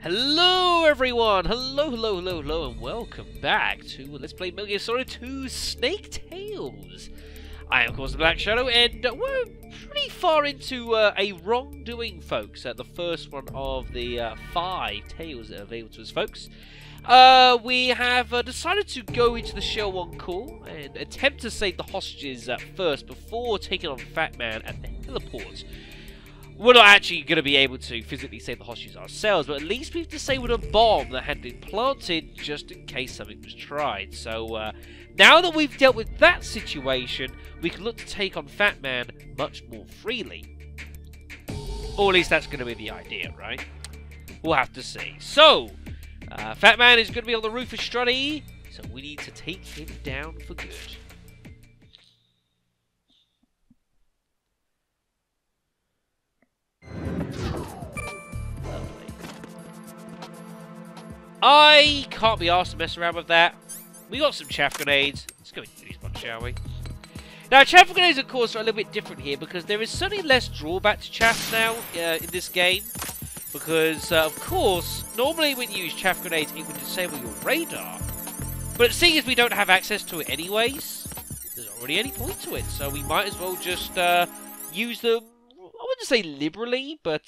Hello everyone! Hello, and welcome back to Let's Play MGS2 Snake Tales. I am, of course, the Black Shadow, and we're pretty far into a wrongdoing, folks. The first one of the 5 tales that are available to us, folks. We have decided to go into the Shell 1 core and attempt to save the hostages first before taking on Fatman at the heliport. We're not actually going to be able to physically save the hostages ourselves, but at least we've disabled a bomb that had been planted just in case something was tried. So now that we've dealt with that situation, we can look to take on Fatman much more freely. Or at least that's going to be the idea, right? We'll have to see. So, Fatman is going to be on the roof of Strutty, so we need to take him down for good. Lovely. I can't be asked to mess around with that. We got some chaff grenades. Let's go into these ones, shall we? Now, chaff grenades, of course, are a little bit different here because there is certainly less drawback to chaff now in this game. Because, of course, normally when you use chaff grenades, it would disable your radar. But seeing as we don't have access to it anyways, there's not really any point to it. So we might as well just use them, I wouldn't say liberally, but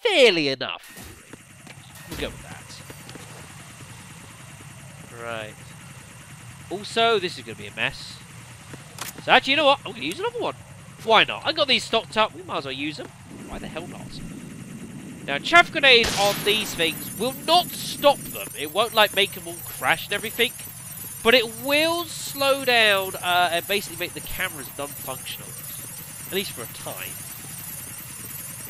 fairly enough. We'll go with that. Right. Also, this is going to be a mess. So actually, you know what? I'm going to use another one. Why not? I got these stocked up. We might as well use them. Why the hell not? Now, chaff grenade on these things will not stop them. It won't, like, make them all crash and everything. But it will slow down and basically make the cameras non-functional. At least for a time.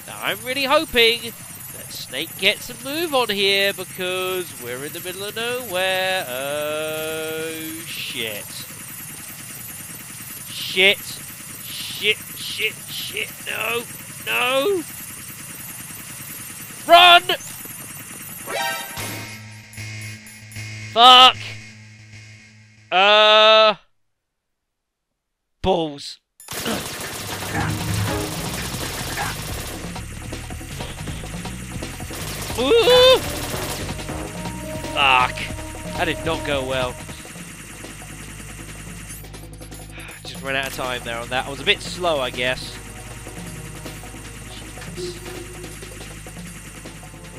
Now, I'm really hoping that Snake gets a move on here because we're in the middle of nowhere. Oh, shit. Shit. No. Run! Fuck! Balls. Ooh! Fuck. That did not go well. Just ran out of time there on that. I was a bit slow, I guess.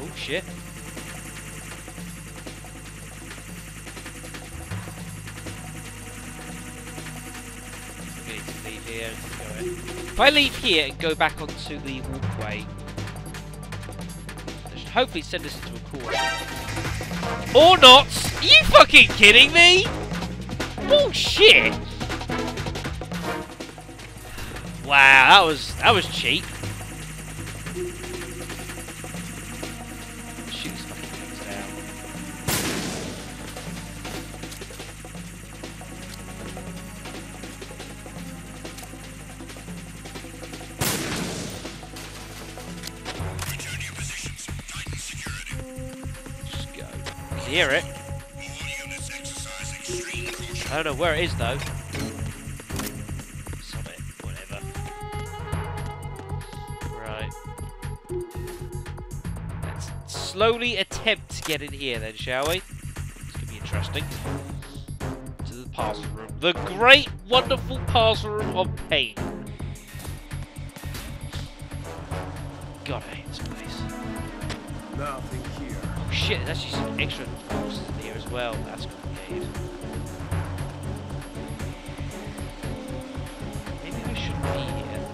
Oh, shit. I need to leave here. If I leave here and go back onto the walkway, that should hopefully send us into a corner. Or not! Are you fucking kidding me? Bullshit! Wow, that was cheap. Shoot these fucking things down. Return your positions. Tighten security. Just go. I can hear it. All units exercise extreme caution. I don't know where it is though. Stop it. Whatever. Right. Let's slowly attempt to get in here then, shall we? This could be interesting. To the parcel room. The great, wonderful parcel room of pain. God, I hate this place. Nothing here. Oh shit, there's actually some extra forces in here as well. That's complicated. Maybe we shouldn't be here.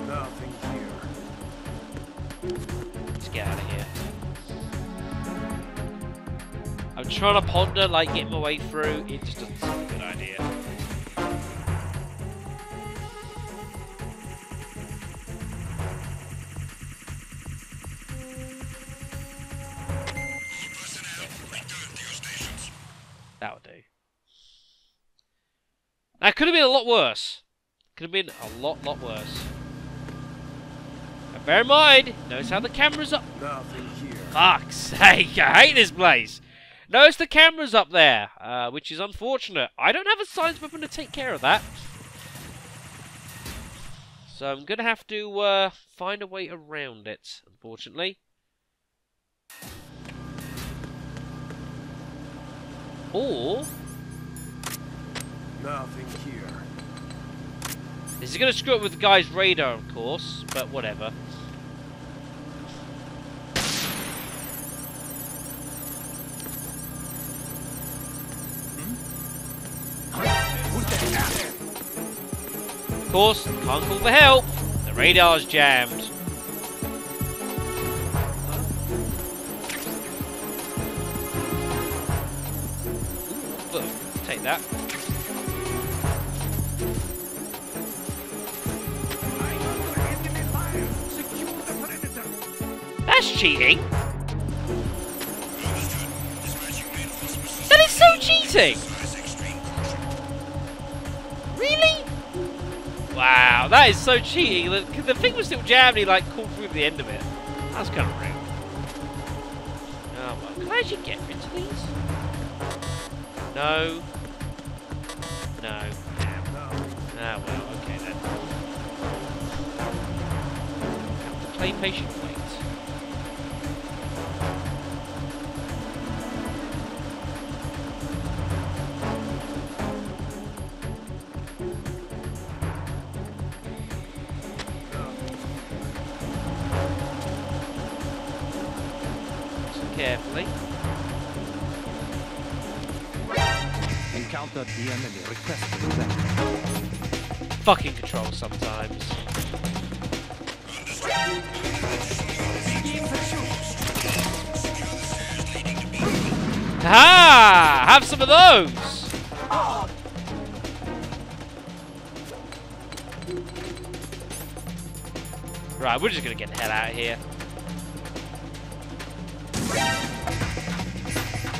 Nothing here. Let's get out of here. I'm trying to ponder, like, getting my way through. It just doesn't seem a good idea. All personnel, return to your stations. That would do. That could have been a lot worse. Could have been a lot worse. And bear in mind, notice how the camera's up. Nothing here. Fuck's sake, I hate this place. Notice the camera's up there, which is unfortunate. I don't have a science weapon to take care of that. So I'm going to have to find a way around it, unfortunately. Or... Nothing here. this is going to screw up with the guy's radar, of course, but whatever. Of course, can't call for help. The radar's jammed. Ooh, take that. That's cheating. That is so cheating. Really? Wow, that is so cheating. The thing was still jammed, he like called through the end of it. That's kind of rude. Oh well, can I actually get into these? No. No. Damn. Ah well, okay then. Have to play patient wait. Carefully. Encountered the enemy. Request back. Fucking control sometimes. Ha! Have some of those! Right, we're just gonna get the hell out of here.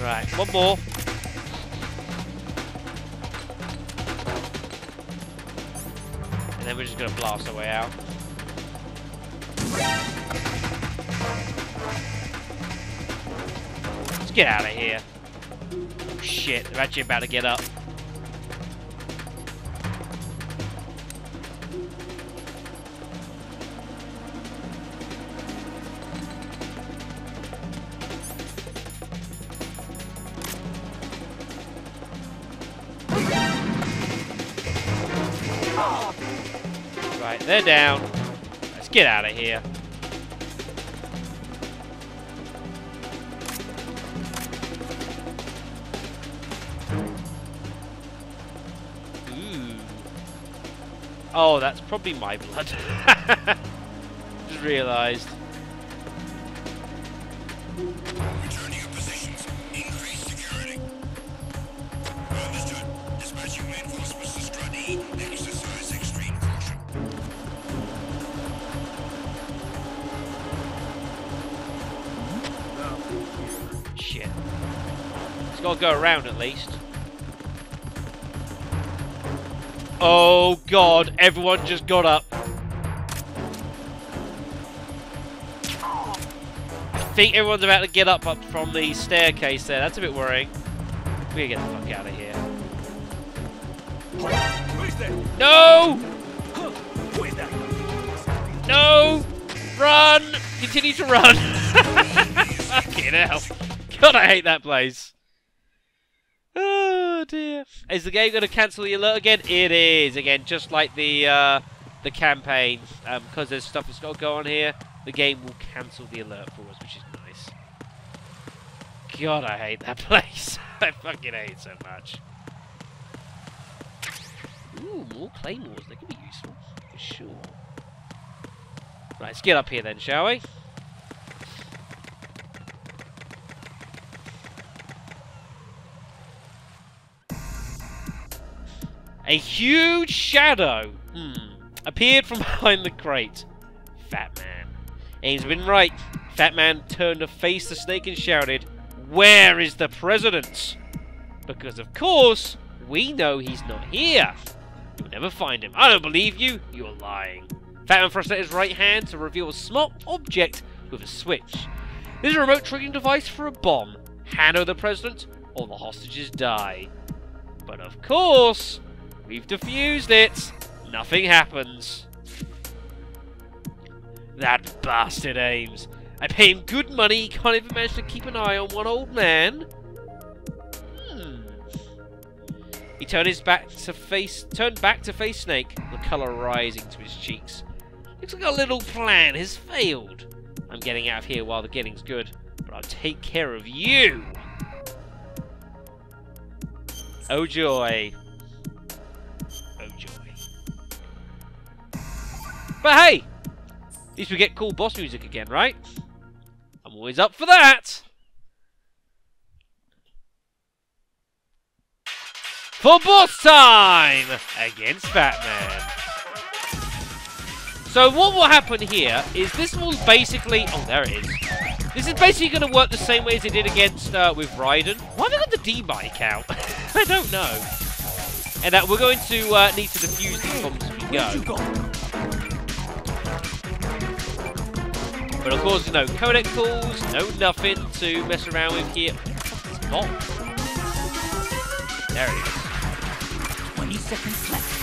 Right, one more. And then we're just gonna blast our way out. Let's get out of here. Oh shit, they're actually about to get up. Right, they're down. Let's get out of here. Ooh. Oh, that's probably my blood. Just realised. Returning your positions. Increase security. Understood. Dispatching reinforcements to Strut E. Exercise extreme caution. Shit. It's got to go around at least. Oh god, everyone just got up. I think everyone's about to get up from the staircase there. That's a bit worrying. We gotta get the fuck out of here. No! No! Run! Continue to run! Fucking hell. God, I hate that place. Oh dear. Is the game going to cancel the alert again? It is. Again, just like the campaign. Because there's stuff that's got to go on here, the game will cancel the alert for us, which is nice. God, I hate that place. I fucking hate it so much. Ooh, more claymores. They could be useful. For sure. Right, let's get up here then, shall we? A huge shadow appeared from behind the crate. Fatman. Ames had been right. Fatman turned to face the snake and shouted, "Where is the president?" Because of course, we know he's not here. You'll never find him. I don't believe you. You're lying. Fatman thrust out his right hand to reveal a small object with a switch. This is a remote triggering device for a bomb. Hand over the president, or the hostages die. But of course, we've defused it. Nothing happens. That bastard Ames. I pay him good money, he can't even manage to keep an eye on one old man. He turned back to face Snake, the colour rising to his cheeks. Looks like our little plan has failed. I'm getting out of here while the getting's good, but I'll take care of you. Oh joy. Oh joy. But hey! At least we get cool boss music again, right? I'm always up for that! For boss time! Against Fatman. So what will happen here is this will basically... Oh, there it is. This is basically going to work the same way as it did against with Raiden. Why have I got the D-mic out? I don't know. And that we're going to need to defuse these bombs as we go. But of course, no codec calls, no nothing to mess around with here. What's this bomb? There it is. 20 seconds left.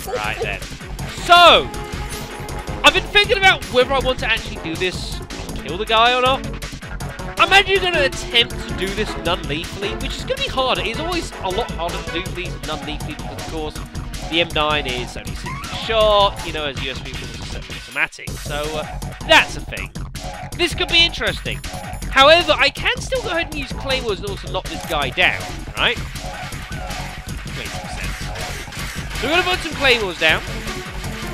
Right then. So, I've been thinking about whether I want to actually do this, kill the guy or not. I'm actually going to attempt to do this non-lethally, which is going to be harder. It's always a lot harder to do these non-lethally because, of course, the M9 is only single shot, you know, as USB was automatic. So, that's a thing. This could be interesting. However, I can still go ahead and use claymores and also knock this guy down, right? Makes some sense. So we're going to put some claymores down.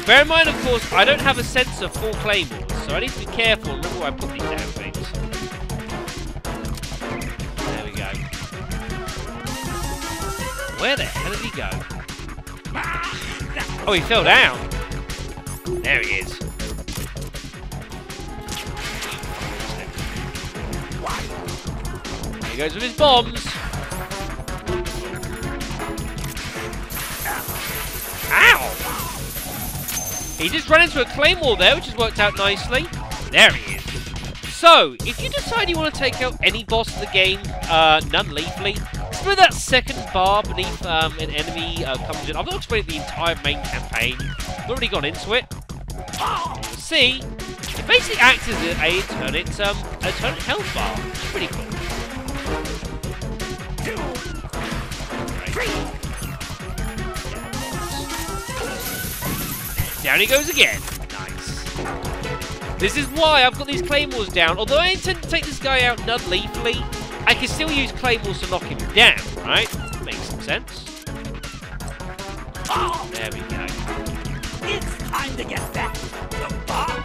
Bear in mind, of course, I don't have a sensor for claymores, so I need to be careful and remember where I put these damn things. There we go. Where the hell did he go? Oh, he fell down. There he is. There he goes with his bombs. Ow! He just ran into a claymore there, which has worked out nicely. There he is. So, if you decide you want to take out any boss in the game, non-lethally, it's where that second bar beneath an enemy comes in. I've not explained the entire main campaign. I've already gone into it. You'll see, it basically acts as an alternate health bar. It's pretty cool. Down he goes again. Nice. This is why I've got these claymores down. Although I intend to take this guy out non-lethally, I can still use claymores to knock him down, right? Makes some sense. There we go. It's time to get back.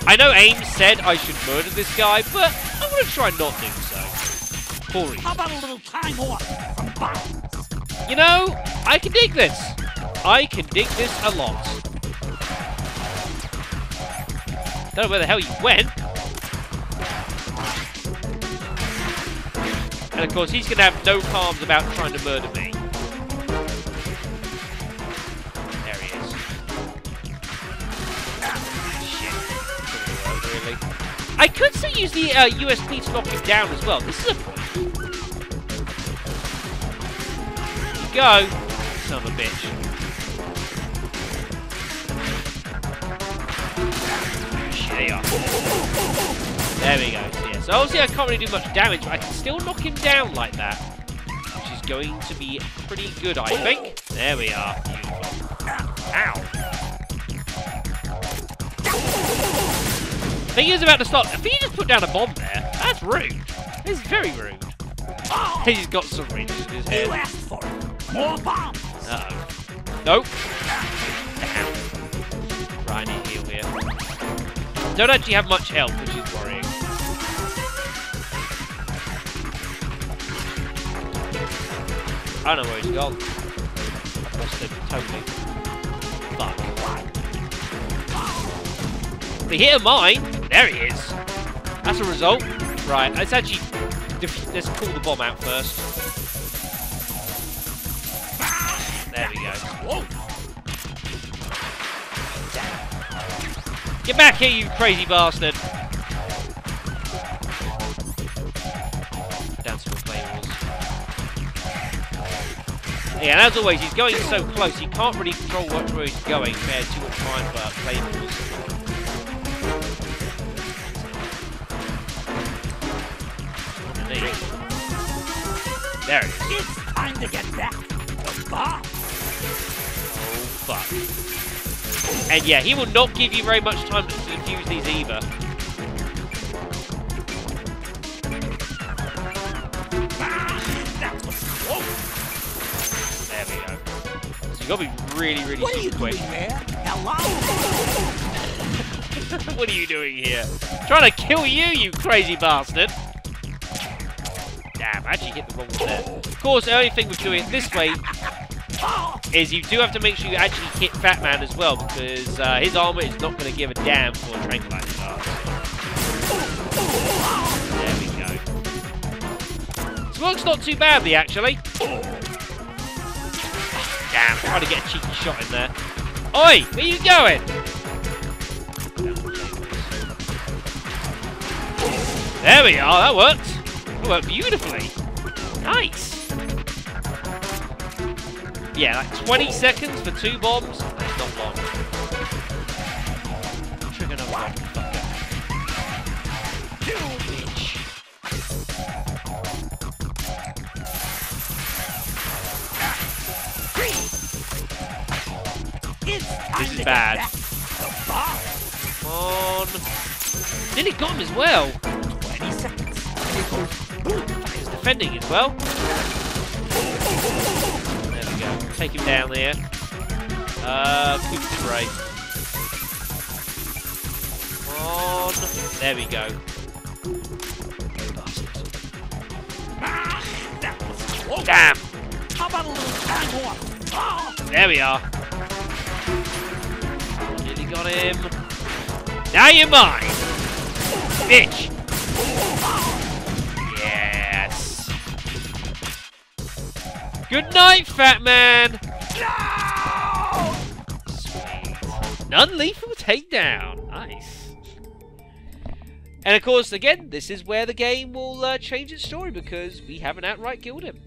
I know Ames said I should murder this guy, but I'm going to try not do so. For reason. How about a little time off from bombs? You know, I can dig this. I can dig this a lot. Don't know where the hell you went. And of course, he's going to have no qualms about trying to murder me. There he is. Shit. Really. I could still use the USB to knock him down as well. This is a point. There you go. Son of a bitch. There we go. So, yeah. So obviously I can't really do much damage, but I can still knock him down like that, which is going to be pretty good, I think. There we are. Beautiful. Ow. I think he was about to stop. I think he just put down a bomb there. That's rude. It's very rude. He's got some ridges in his head. You asked for it. More bombs. Uh-oh. Nope. Ow. Right, I need to heal here. Don't actually have much health, which is worrying. I don't know where he's gone. I've lost him totally. Fuck. The hit of mine. There he is. That's a result. Right, let's actually let's pull the bomb out first. There we go. Whoa. Get back here, you crazy bastard! Down some claymores. Yeah, and as always, he's going so close, he can't really control where he's going. There's too much time for playballs. There it is. It's time to get back. The bomb. Oh, fuck. And yeah, he will not give you very much time to defuse these either. That was close. There we go. So you gotta be really, really What are you quick. doing there? Hello? What are you doing here? Trying to kill you, you crazy bastard! Damn, I actually hit the wrong one there. Of course, the only thing with doing it this way is you do have to make sure you actually hit Fatman as well, because his armor is not going to give a damn for a tranquilizer dart. There we go. This works not too badly, actually. Damn, trying to get a cheeky shot in there. Oi, where you going? There we are, that worked. That worked beautifully. Nice. Yeah, like 20 seconds for 2 bombs. That's not long. Trigger another one, fucker. You bitch. This is bad. Come on. Nearly got him as well. 20 seconds. He's defending as well. There we go. Take him down there. Coup spray. Come on. There we go. That was close. Damn. How about a little time warp? Oh. There we are. Nearly got him. Now you're mine. Bitch. Yes. Good night, Fatman. No! Sweet. Non-lethal takedown. Nice. And of course, again, this is where the game will change its story because we haven't outright killed him.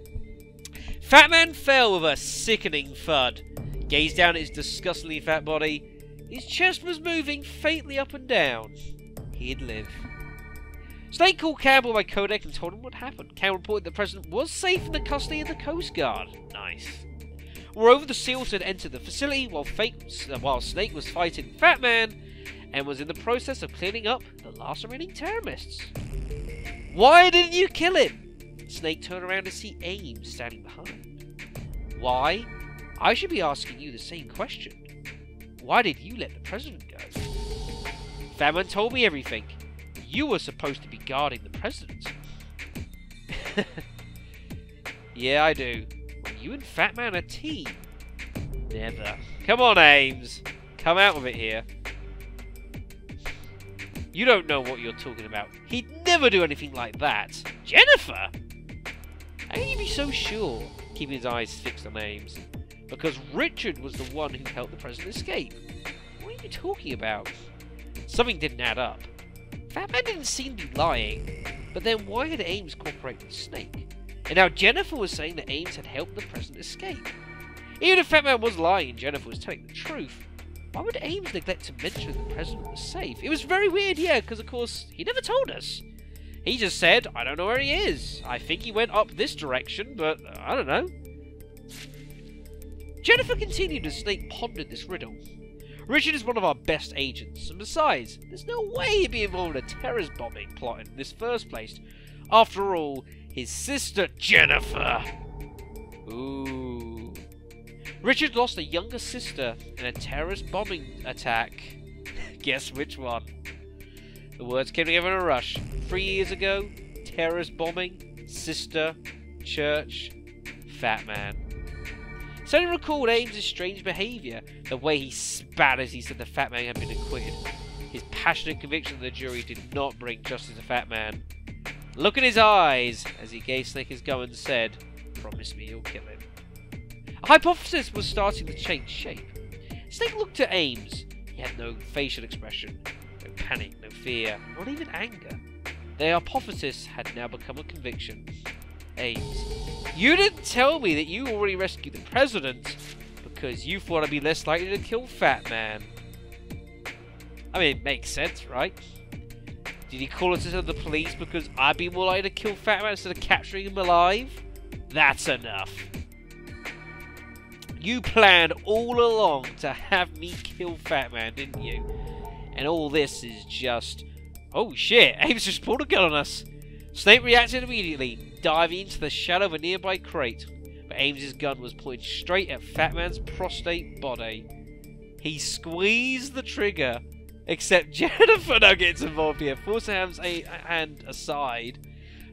Fatman fell with a sickening thud. Gazed down at his disgustingly fat body. His chest was moving faintly up and down. He'd live. Snake called Campbell by codec and told him what happened. Campbell reported the president was safe in the custody of the Coast Guard. Nice. Moreover, the SEALs had entered the facility while Snake was fighting Fatman and was in the process of cleaning up the last remaining terrorists. Why didn't you kill him? Snake turned around to see Ames standing behind. Why? I should be asking you the same question. Why did you let the president go? Fatman told me everything. You were supposed to be guarding the president. Yeah, I do. When you and Fatman are a team. Never. Come on, Ames. Come out with it here. You don't know what you're talking about. He'd never do anything like that. Jennifer? How can you be so sure? Keeping his eyes fixed on Ames. Because Richard was the one who helped the president escape. What are you talking about? Something didn't add up. Fatman didn't seem to be lying, but then why had Ames cooperated with Snake? And now Jennifer was saying that Ames had helped the president escape. Even if Fatman was lying and Jennifer was telling the truth, why would Ames neglect to mention that the president was safe? It was very weird, yeah, because of course, he never told us. He just said, I don't know where he is. I think he went up this direction, but I don't know. Jennifer continued as Snake pondered this riddle. Richard is one of our best agents, and besides, there's no way he'd be involved in a terrorist bombing plot in this first place. After all, his sister Jennifer. Ooh. Richard lost a younger sister in a terrorist bombing attack. Guess which one? The words came together in a rush. 3 years ago, terrorist bombing, sister, church, Fatman. Suddenly recalled Ames' strange behaviour, the way he spat as he said the Fatman had been acquitted. His passionate conviction that the jury did not bring justice to Fatman. Look in his eyes as he gave Snake his gun and said, promise me you'll kill him. A hypothesis was starting to change shape. Snake looked at Ames. He had no facial expression, no panic, no fear, not even anger. The hypothesis had now become a conviction. Ames, you didn't tell me that you already rescued the president because you thought I'd be less likely to kill Fatman. I mean, it makes sense, right? Did he call us into the police because I'd be more likely to kill Fatman instead of capturing him alive? That's enough. You planned all along to have me kill Fatman, didn't you? And all this is just... Oh shit, Ames just pulled a gun on us. Snake reacted immediately, diving into the shadow of a nearby crate. But Ames's gun was pointed straight at Fatman's prostrate body. He squeezed the trigger, except Jennifer now gets involved here, forcing Ames' hand aside.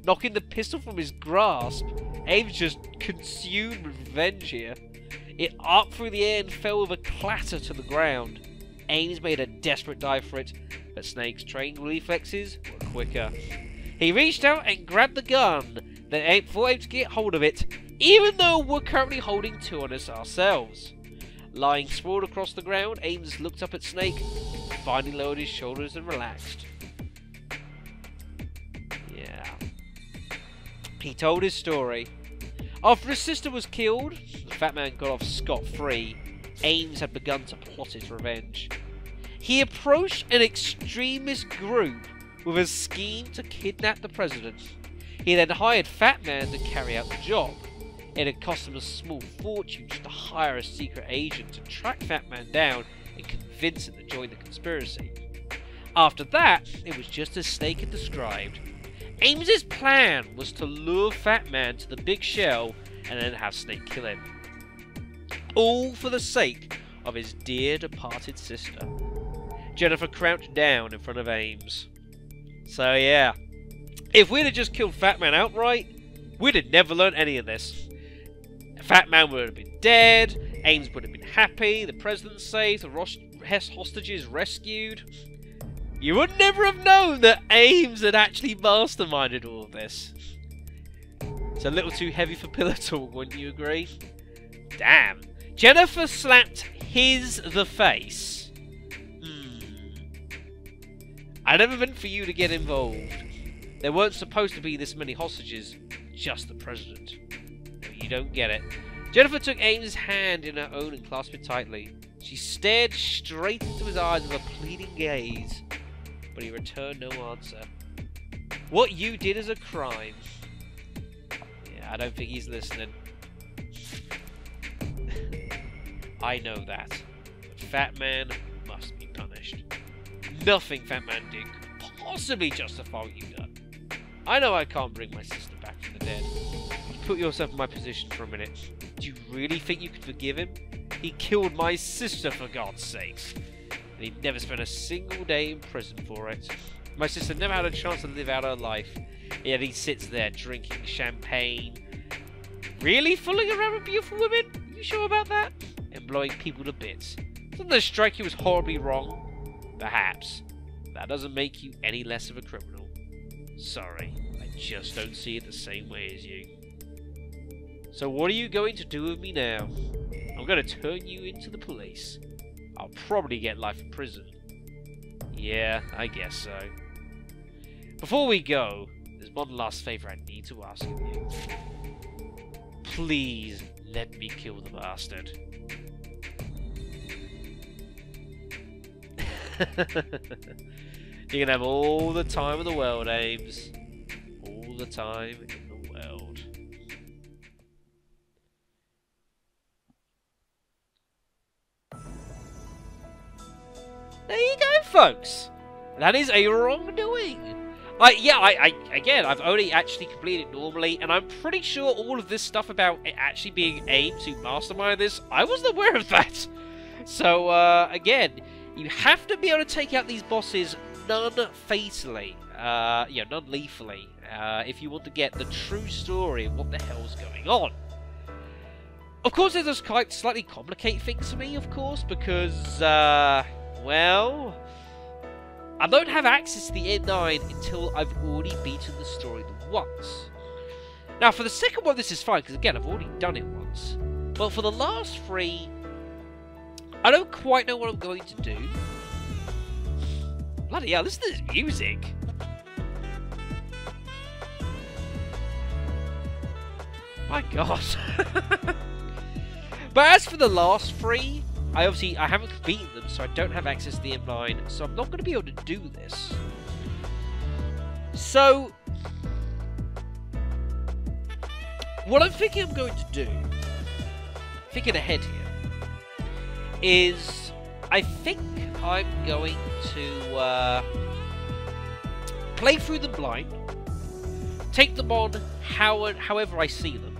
Knocking the pistol from his grasp, Ames just consumed with revenge here. It arced through the air and fell with a clatter to the ground. Ames made a desperate dive for it, but Snake's trained reflexes were quicker. He reached out and grabbed the gun, then thought Ames to get hold of it, even though we're currently holding two on us ourselves. Lying sprawled across the ground, Ames looked up at Snake, finally lowered his shoulders and relaxed. Yeah. He told his story. After his sister was killed, the Fatman got off scot-free. Ames had begun to plot his revenge. He approached an extremist group with a scheme to kidnap the president. He then hired Fatman to carry out the job. It had cost him a small fortune just to hire a secret agent to track Fatman down and convince him to join the conspiracy. After that, it was just as Snake had described. Ames's plan was to lure Fatman to the big shell and then have Snake kill him. All for the sake of his dear departed sister. Jennifer crouched down in front of Ames. So yeah, if we'd have just killed Fatman outright, we'd have never learned any of this. Fatman would have been dead, Ames would have been happy, the president saved, the hostages rescued. You would never have known that Ames had actually masterminded all of this. It's a little too heavy for pillow talk, wouldn't you agree? Damn. Jennifer slapped the face. I never meant for you to get involved. There weren't supposed to be this many hostages, just the president. No, you don't get it. Jennifer took Ames' hand in her own and clasped it tightly. She stared straight into his eyes with a pleading gaze, but he returned no answer. What you did is a crime. Yeah, I don't think he's listening. I know that. But Fatman must be punished. Nothing Fatman did could possibly justify what you've done. I know I can't bring my sister back from the dead. Put yourself in my position for a minute. Do you really think you could forgive him? He killed my sister, for God's sakes. And he never spent a single day in prison for it. My sister never had a chance to live out her life. Yet he sits there drinking champagne. Really fooling around with beautiful women? You sure about that? And blowing people to bits. Doesn't that strike you as horribly wrong? Perhaps. That doesn't make you any less of a criminal. Sorry, I just don't see it the same way as you. So what are you going to do with me now? I'm going to turn you into the police. I'll probably get life in prison. Yeah, I guess so. Before we go, there's one last favour I need to ask of you. Please let me kill the bastard. You can have all the time in the world, Ames. All the time in the world. There you go, folks. That is a wrongdoing. Again, I've only actually completed it normally, and I'm pretty sure all of this stuff about it actually being aimed to mastermind this, I wasn't aware of that. So, again, you have to be able to take out these bosses non-fatally, non-lethally, if you want to get the true story of what the hell's going on. Of course, it does quite slightly complicate things for me, of course, because, well, I don't have access to the N9 until I've already beaten the story once. Now, for the second one, this is fine, because again, I've already done it once. But for the last three, I don't quite know what I'm going to do. Bloody hell, listen to this music. My god. But as for the last three, I haven't beaten them, so I don't have access to the M9, so I'm not going to be able to do this. So, what I'm thinking I'm going to do, thinking ahead here, is I think I'm going to play through them blind, take them on however I see them.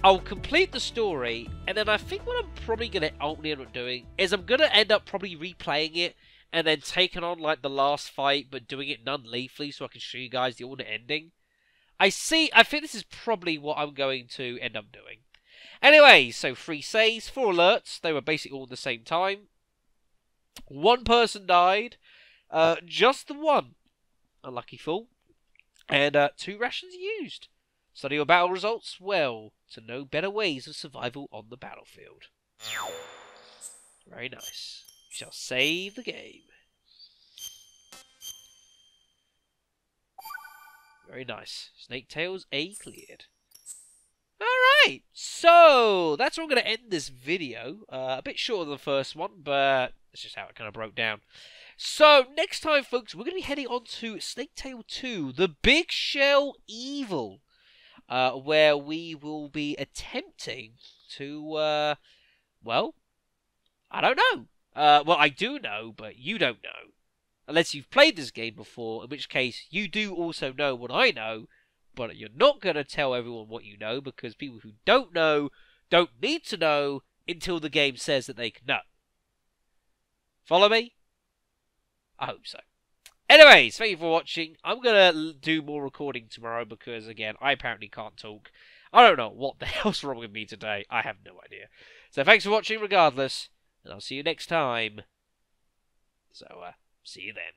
I'll complete the story, and then I think what I'm probably going to ultimately end up doing is I'm going to end up probably replaying it and then taking on like the last fight, but doing it non-lethally so I can show you guys the alternate ending. I think this is probably what I'm going to end up doing. Anyway, so 3 saves, 4 alerts. They were basically all at the same time. 1 person died. Just the one. Unlucky fool. And 2 rations used. Study your battle results well to know better ways of survival on the battlefield. Very nice. We shall save the game. Very nice. Snake Tails A cleared. Alright, so that's where I'm going to end this video. A bit shorter than the first one, but that's just how it kind of broke down. So, next time, folks, we're going to be heading on to Snake Tail 2, The Big Shell Evil, where we will be attempting to, well, I don't know. Well, I do know, but you don't know. Unless you've played this game before, in which case you do also know what I know, but you're not going to tell everyone what you know, because people who don't know don't need to know until the game says that they can know. Follow me? I hope so. Anyways, thank you for watching. I'm going to do more recording tomorrow because, again, I apparently can't talk. I don't know what the hell's wrong with me today. I have no idea. So thanks for watching regardless, and I'll see you next time. So, see you then.